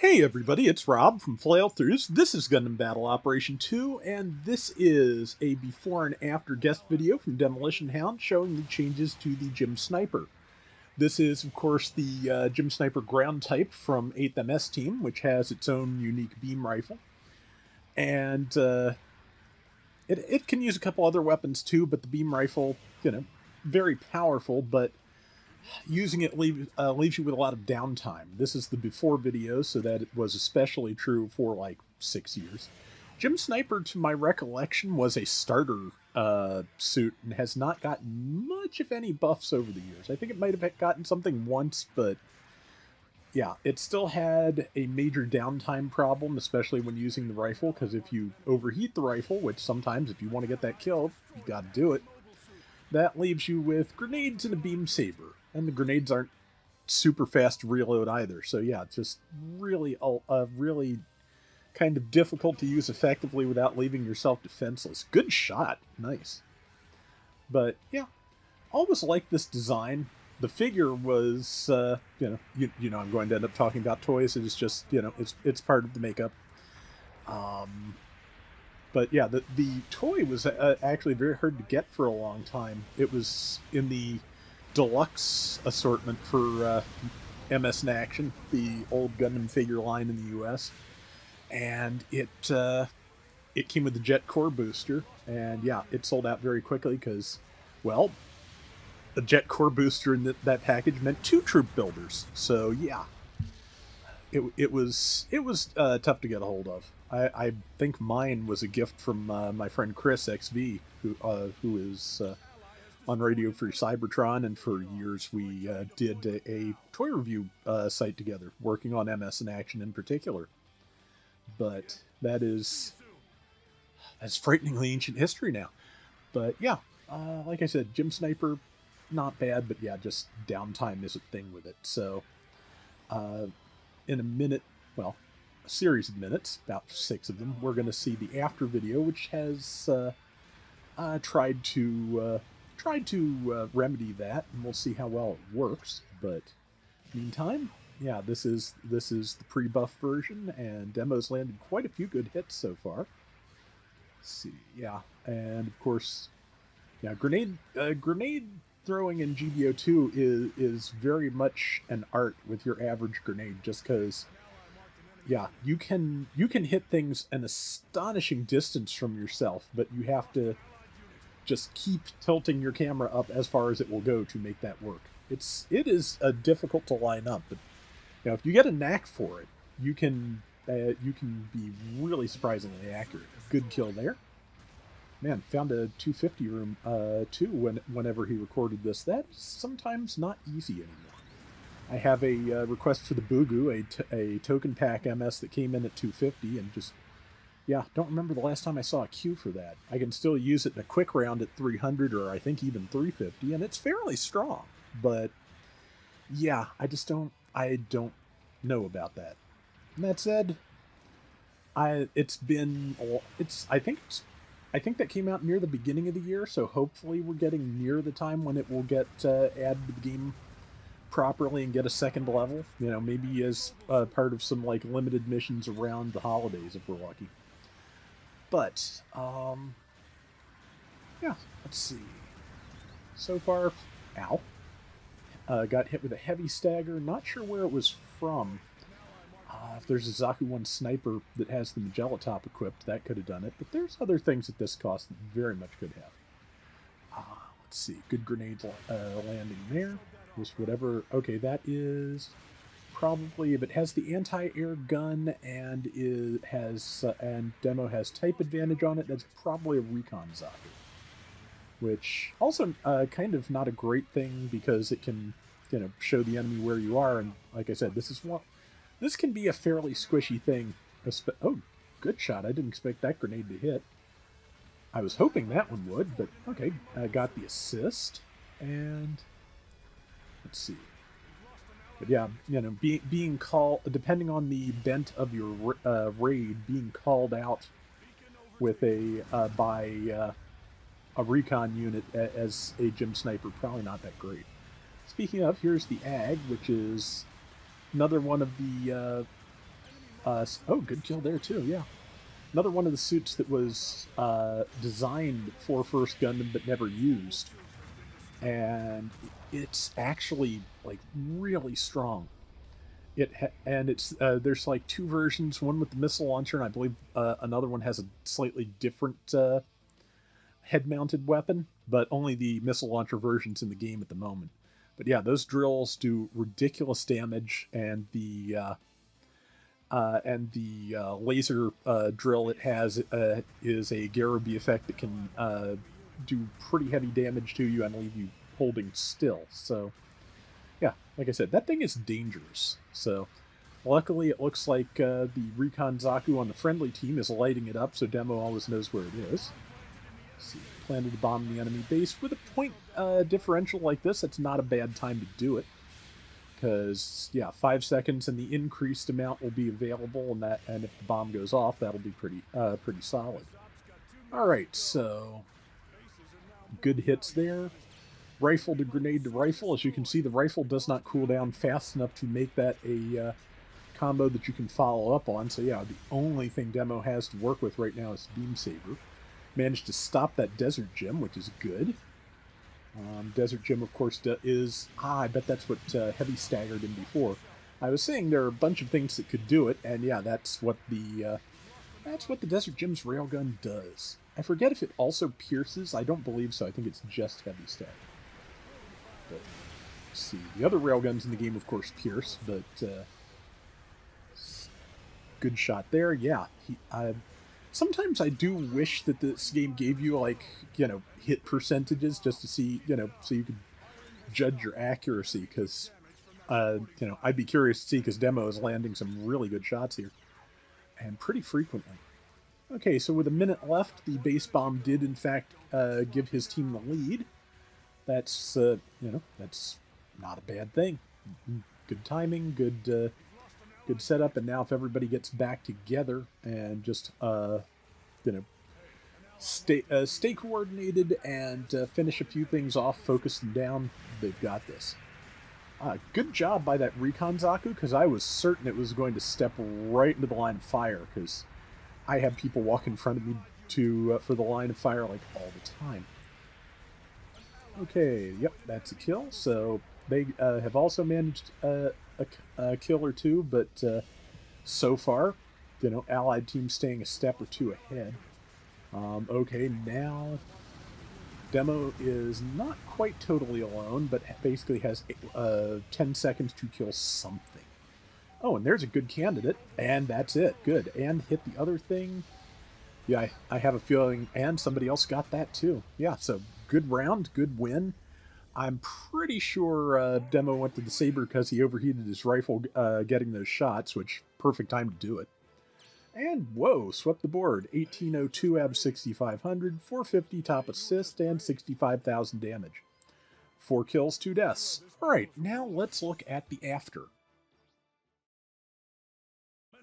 Hey everybody, it's Rob from Flailthroughs. This is Gundam Battle Operation 2, and this is a before and after guest video from Demolition Hound showing the changes to the Gym Sniper. This is, of course, the Gym Sniper ground type from 8th MS Team, which has its own unique beam rifle. And it can use a couple other weapons too, but the beam rifle, very powerful, but using it leaves you with a lot of downtime. This is the before video, so that it was especially true for like 6 years. Gym Sniper, to my recollection, was a starter suit and has not gotten much, if any, buffs over the years. I think it might have gotten something once, but yeah, it still had a major downtime problem, especially when using the rifle, because if you overheat the rifle, which sometimes if you want to get that kill, you got to do it, that leaves you with grenades and a beam saber. And the grenades aren't super fast to reload either. So yeah, it's just really kind of difficult to use effectively without leaving yourself defenseless. Good shot. Nice. But yeah, always liked this design. The figure was, I'm going to end up talking about toys. It's just, it's part of the makeup. But yeah, the toy was actually very hard to get for a long time. It was in the deluxe assortment for MS in Action, the old Gundam figure line in the U.S. And it came with the Jet Core booster, and yeah, it sold out very quickly because, well, a Jet Core booster in that package meant 2 troop builders. So yeah, it was tough to get a hold of. I think mine was a gift from my friend Chris XV, who is on Radio Free Cybertron, and for years we did a toy review site together, working on MS in Action in particular. But that's frighteningly ancient history now. But yeah, like I said, Gym Sniper, not bad, but yeah, just downtime is a thing with it. So in a minute, well, a series of minutes, about 6 of them, we're going to see the after video, which has tried to remedy that, and we'll see how well it works. But meantime, yeah, this is the pre-buff version, and demo's landed quite a few good hits so far. Let's see, yeah, and of course, yeah, grenade throwing in GBO2 is very much an art with your average grenade, just because, yeah, you can hit things an astonishing distance from yourself, but you have to just keep tilting your camera up as far as it will go to make that work. It is difficult to line up, but if you get a knack for it, you can be really surprisingly accurate. Good kill there. Man, found a 250 room too whenever he recorded this. That's sometimes not easy anymore. I have a request for the Bugu, a token pack MS that came in at 250, and just, yeah, don't remember the last time I saw a queue for that. I can still use it in a quick round at 300, or I think even 350, and it's fairly strong. But yeah, I don't know about that. And that said, I think that came out near the beginning of the year, so hopefully we're getting near the time when it will get added to the game properly and get a second level. Maybe as part of some like limited missions around the holidays if we're lucky. But yeah, let's see. So far, ow, got hit with a heavy stagger. Not sure where it was from. If there's a Zaku 1 sniper that has the Magella top equipped, that could have done it. But there's other things at this cost that very much could have. Let's see. Good grenade landing there. Just whatever. Okay, that is probably, if it has the anti-air gun and and demo has type advantage on it, that's probably a recon Zaku. Which also kind of not a great thing, because it can show the enemy where you are, and like I said, this can be a fairly squishy thing. Oh, good shot. I didn't expect that grenade to hit. I was hoping that one would, but okay. I got the assist, and let's see. But yeah, being called, depending on the bent of your raid, being called out with by a recon unit as a Gym Sniper, probably not that great. Speaking of, here's the AG, which is another one of the Oh, good kill there too. Yeah, another one of the suits that was designed for First Gundam but never used, and it's actually like really strong. And it's there's like two versions, one with the missile launcher, and I believe another one has a slightly different head-mounted weapon, but only the missile launcher version's in the game at the moment. But yeah, those drills do ridiculous damage, and the laser drill it has is a Garabi effect that can do pretty heavy damage to you and leave you holding still. So yeah, like I said, that thing is dangerous. So luckily, it looks like the Recon Zaku on the friendly team is lighting it up, so Demo always knows where it is. Let's see, planted a bomb in the enemy base. With a point differential like this, it's not a bad time to do it. Because, yeah, 5 seconds and the increased amount will be available, and if the bomb goes off, that'll be pretty solid. Alright, so good hits there. Rifle to grenade to rifle. As you can see, the rifle does not cool down fast enough to make that a combo that you can follow up on. So yeah, the only thing Demo has to work with right now is Beam Saber. Managed to stop that Desert Gem, which is good. Desert Gem, of course, is... I bet that's what Heavy staggered in before. I was saying there are a bunch of things that could do it, and yeah, that's what the Desert Gem's railgun does. I forget if it also pierces. I don't believe so. I think it's just Heavy stagger. But, let's see. The other railguns in the game, of course, pierce, but good shot there. Yeah, sometimes I do wish that this game gave you, like, hit percentages just to see, so you could judge your accuracy, because, I'd be curious to see, because Demo is landing some really good shots here, and pretty frequently. Okay, so with a minute left, the base bomb did, in fact, give his team the lead. That's, that's not a bad thing. Good timing, good setup, and now if everybody gets back together and just, stay coordinated and finish a few things off, focus them down, they've got this. Good job by that Recon Zaku, because I was certain it was going to step right into the line of fire, because I have people walk in front of me for the line of fire like all the time. Okay, yep, that's a kill. So they have also managed a kill or two, but so far, Allied team staying a step or two ahead. Okay, now Demo is not quite totally alone, but basically has 10 seconds to kill something. Oh, and there's a good candidate, and that's it. Good. And hit the other thing. Yeah, I have a feeling, and somebody else got that too. Yeah, so good round, good win. I'm pretty sure Demo went to the Saber because he overheated his rifle getting those shots, which, perfect time to do it. And, whoa, swept the board. 1802 ab 6500, 450 top assist, and 65,000 damage. 4 kills, 2 deaths. Alright, now let's look at the after.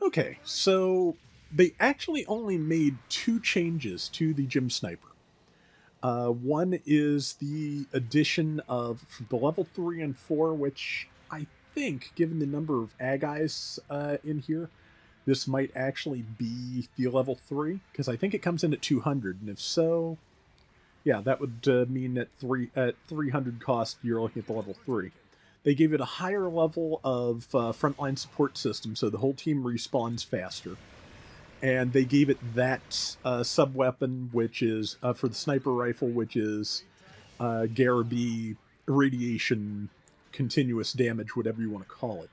Okay, so they actually only made 2 changes to the Gym Sniper. One is the addition of the level 3 and 4, which I think, given the number of Agais in here, this might actually be the level 3, because I think it comes in at 200, and if so, yeah, that would mean at 300 cost, you're looking at the level 3. They gave it a higher level of frontline support system, so the whole team respawns faster. And they gave it that sub-weapon, which is, for the sniper rifle, which is Garabi irradiation, continuous damage, whatever you want to call it.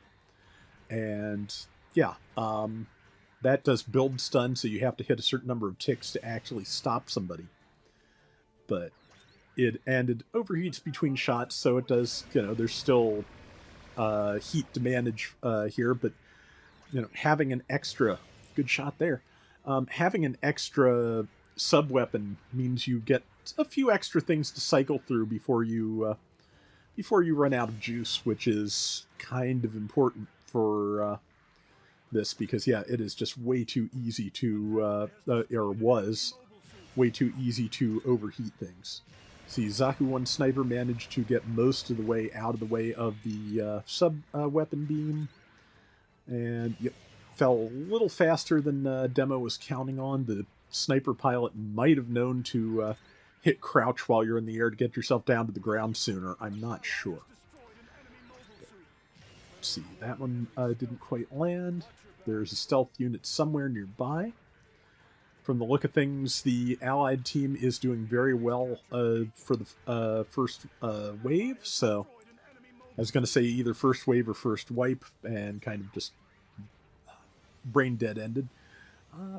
And, yeah, that does build stun, so you have to hit a certain number of ticks to actually stop somebody. But it overheats between shots, so it does, there's still heat to manage here, but, having an extra... Good shot there. Having an extra sub-weapon means you get a few extra things to cycle through before you run out of juice, which is kind of important for this, because, yeah, it is just way too easy to, or was way too easy to overheat things. See, Zaku 1 Sniper managed to get most of the way out of the way of the sub-weapon beam. And, yep. fell a little faster than Demo was counting on. The sniper pilot might have known to hit crouch while you're in the air to get yourself down to the ground sooner. I'm not sure. Let's see, that one didn't quite land. There's a stealth unit somewhere nearby. From the look of things, the Allied team is doing very well for the first wave, so I was going to say either first wave or first wipe, and kind of just brain dead ended.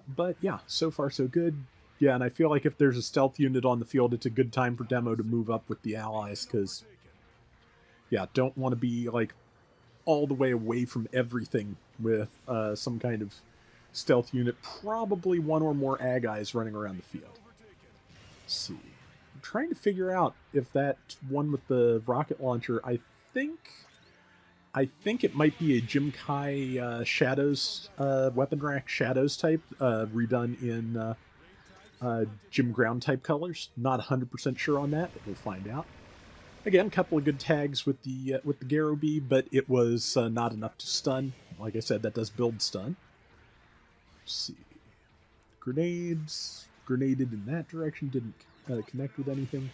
But yeah, so far so good. Yeah, and I feel like if there's a stealth unit on the field, it's a good time for Demo to move up with the allies, because, yeah, don't want to be, like, all the way away from everything with some kind of stealth unit. Probably one or more Ag-Eyes running around the field. Let's see. I'm trying to figure out if that one with the rocket launcher, I think it might be a Jim Kai Shadows weapon rack Shadows type, redone in Jim Ground type colors. Not 100% sure on that, but we'll find out. Again, a couple of good tags with the Garo Bee, but it was not enough to stun. Like I said, that does build stun. Let's see. Grenades. Grenaded in that direction. Didn't connect with anything.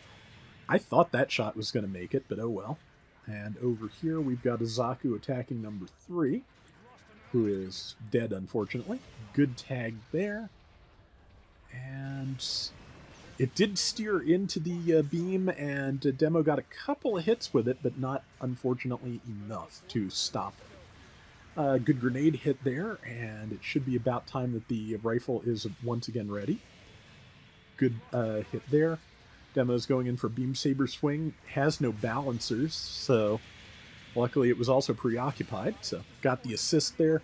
I thought that shot was going to make it, but oh well. And over here, we've got a Zaku attacking number 3, who is dead, unfortunately. Good tag there. And it did steer into the beam, and Demo got a couple of hits with it, but not, unfortunately, enough to stop it. Good grenade hit there, and it should be about time that the rifle is once again ready. Good hit there. Demo's going in for Beam Saber Swing. Has no balancers, so luckily it was also preoccupied, so got the assist there.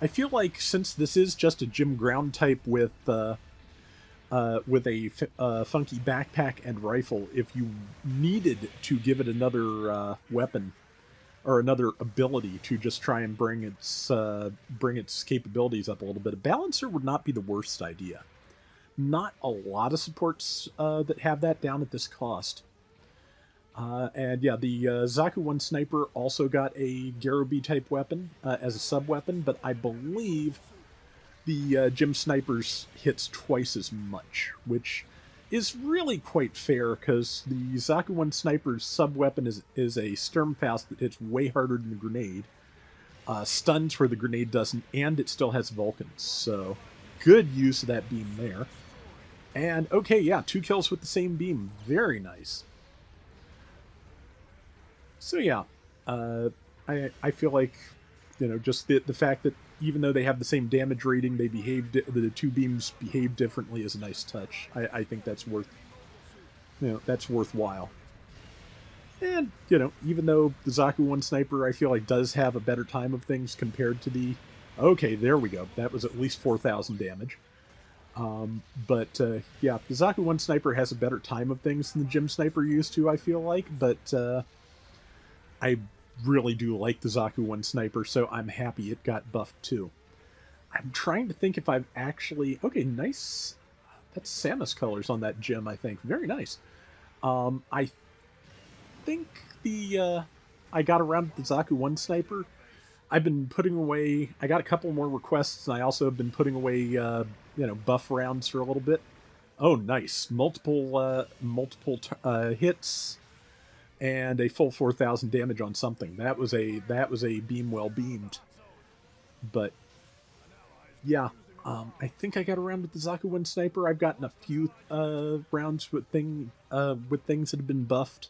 I feel like since this is just a Jim Ground type with a funky backpack and rifle, if you needed to give it another weapon or another ability to just try and bring its capabilities up a little bit, a balancer would not be the worst idea. Not a lot of supports that have that down at this cost. And yeah, the Zaku 1 Sniper also got a Garo Bee type weapon as a sub-weapon, but I believe the Jim Snipers hits twice as much, which is really quite fair, because the Zaku 1 Sniper's sub-weapon is a Sturmfaust that hits way harder than the grenade, stuns where the grenade doesn't, and it still has Vulcans, so good use of that beam there. And, okay, yeah, 2 kills with the same beam. Very nice. So, yeah, I feel like, you know, just the fact that even though they have the same damage rating, the 2 beams behave differently is a nice touch. I think that's that's worthwhile. And, you know, even though the Zaku 1 Sniper, I feel like, does have a better time of things compared to the... Okay, there we go. That was at least 4,000 damage. Yeah, the Zaku 1 Sniper has a better time of things than the Jim Sniper used to, I feel like, but I really do like the Zaku 1 Sniper, so I'm happy it got buffed too. I'm trying to think if I've actually... Okay, nice. That's Samus colors on that Jim, I think. Very nice. I think I got around the Zaku 1 Sniper. I've been putting away... I got a couple more requests, and I also have been putting away... buff rounds for a little bit. Oh, nice. Multiple hits and a full 4,000 damage on something. That was a beam well beamed. But yeah, I think I got around with the Zaku 1 Sniper. I've gotten a few rounds with things that have been buffed.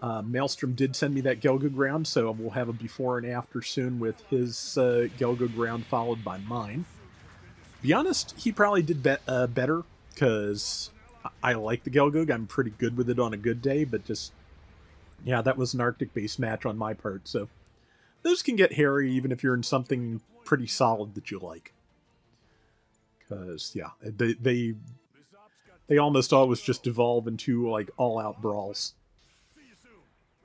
Maelstrom did send me that Gelgug round, so we'll have a before and after soon with his Gelgug round followed by mine. To be honest, he probably did better, because I like the Gelgug. I'm pretty good with it on a good day, but just, yeah, that was an Arctic-based match on my part, so those can get hairy even if you're in something pretty solid that you like. Because, yeah, they almost always just devolve into, like, all-out brawls.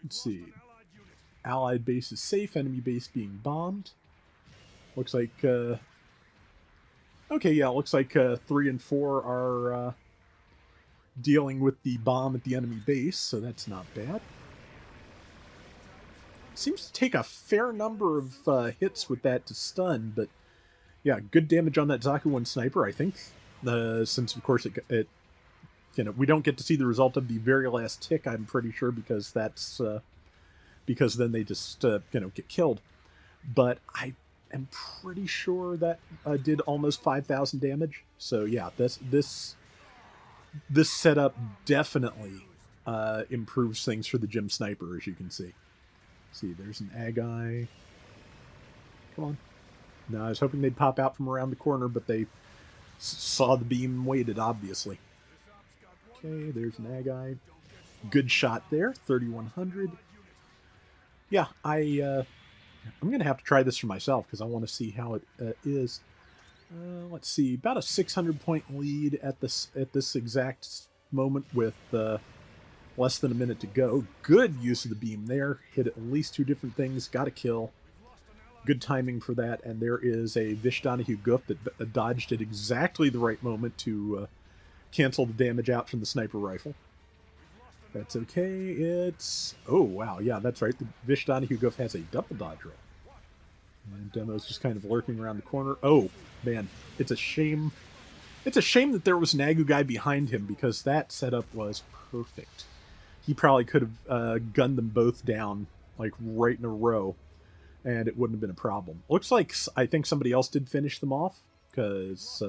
Let's see. Allied base is safe, enemy base being bombed. Looks like... Okay, yeah, it looks like 3 and 4 are dealing with the bomb at the enemy base, so that's not bad. Seems to take a fair number of hits with that to stun, but Yeah, good damage on that Zaku 1 sniper, I think. Since, of course, it we don't get to see the result of the very last tick, I'm pretty sure, because that's because then they just get killed. But I am pretty sure that did almost 5,000 damage. So yeah, this setup definitely improves things for the Gym Sniper, as you can see. See, there's an Agi. Come on. No, I was hoping they'd pop out from around the corner, but they saw the beam and waited, obviously. Okay, there's an Agi. Good shot there, 3,100. Yeah, I'm going to have to try this for myself because I want to see how it is. Let's see, about a 600-point lead at this exact moment with less than a minute to go. Good use of the beam there. Hit at least 2 different things. Got a kill. Good timing for that. And there is a Vish Donahue Goof that dodged at exactly the right moment to cancel the damage out from the sniper rifle. That's okay. It's... Oh, wow. Yeah, that's right. The Vish Donahue Goof has a double dodge roll. And Demo's just kind of lurking around the corner. Oh, man. It's a shame. It's a shame that there was an Agu guy behind him because that setup was perfect. He probably could have gunned them both down, like, right in a row, and it wouldn't have been a problem. Looks like I think somebody else did finish them off, because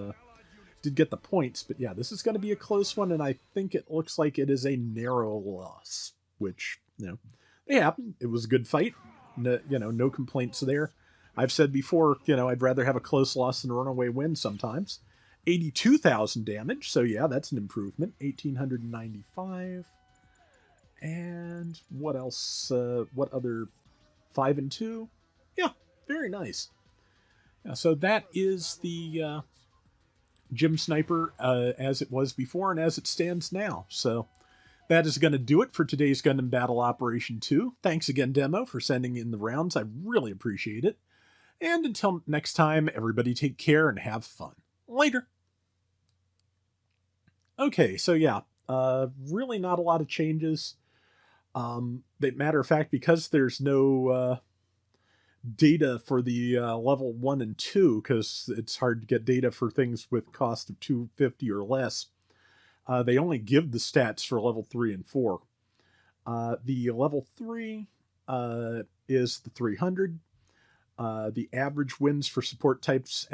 did get the points, but yeah, this is going to be a close one, and I think it looks like it is a narrow loss, which, they happen. It was a good fight. No, no complaints there. I've said before, I'd rather have a close loss than a runaway win sometimes. 82,000 damage, so yeah, that's an improvement. 1,895. And what else? What other 5 and 2? Yeah, very nice. Yeah, so that is the Gym Sniper as it was before and as it stands now. So that is going to do it for today's Gundam Battle Operation 2. Thanks again, Demo, for sending in the rounds. I really appreciate it. And until next time, everybody take care and have fun. Later. Okay, so yeah, really not a lot of changes. Matter of fact, because there's no data for the level 1 and 2, because it's hard to get data for things with cost of 250 or less, they only give the stats for level 3 and 4. The level 3 is the 300. The average wins for support types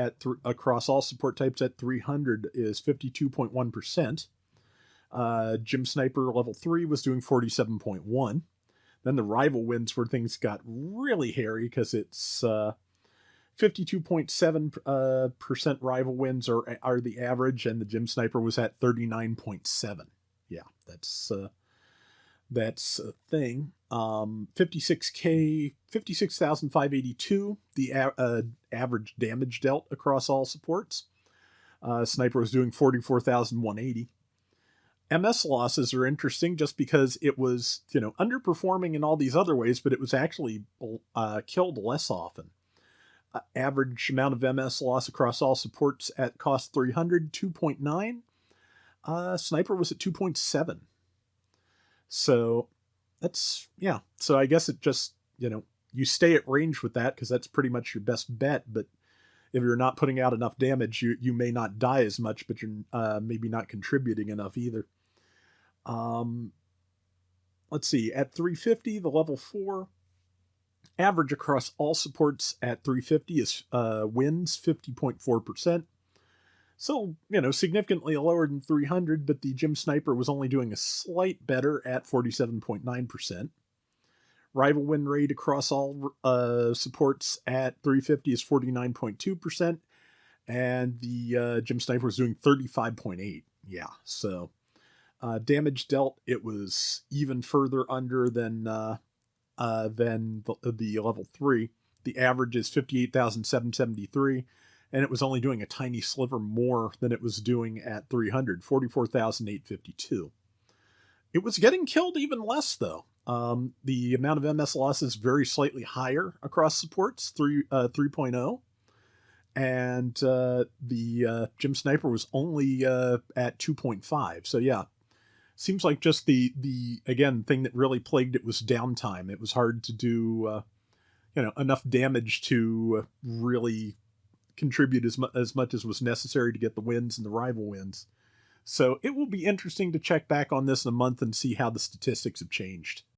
across all support types at 300 is 52.1%. Gym Sniper level 3 was doing 47.1. Then the rival wins where things got really hairy because it's 52.7% rival wins are the average, and the Gym Sniper was at 39.7. Yeah, that's a thing. 56,582, the average damage dealt across all supports. Sniper was doing 44,180. MS losses are interesting just because it was, underperforming in all these other ways, but it was actually killed less often. Average amount of MS loss across all supports at cost 300, 2.9. Sniper was at 2.7. So that's, yeah. So I guess it just, you stay at range with that because that's pretty much your best bet. But if you're not putting out enough damage, you may not die as much, but you're maybe not contributing enough either. Let's see, at 350, the level 4 average across all supports at 350 is wins 50.4%. So, significantly lower than 300, but the Gym Sniper was only doing a slight better at 47.9%. Rival win rate across all supports at 350 is 49.2%, and the Gym Sniper was doing 35.8. Yeah, so damage dealt, it was even further under than the level 3. The average is 58,773, and it was only doing a tiny sliver more than it was doing at 300, 44,852. It was getting killed even less, though. The amount of MS loss is very slightly higher across supports, 3.0. And the Gym Sniper was only at 2.5. So yeah, seems like just the again thing that really plagued it was downtime. It was hard to do enough damage to really contribute as much as was necessary to get the wins and the rival wins. So it will be interesting to check back on this in a month and see how the statistics have changed.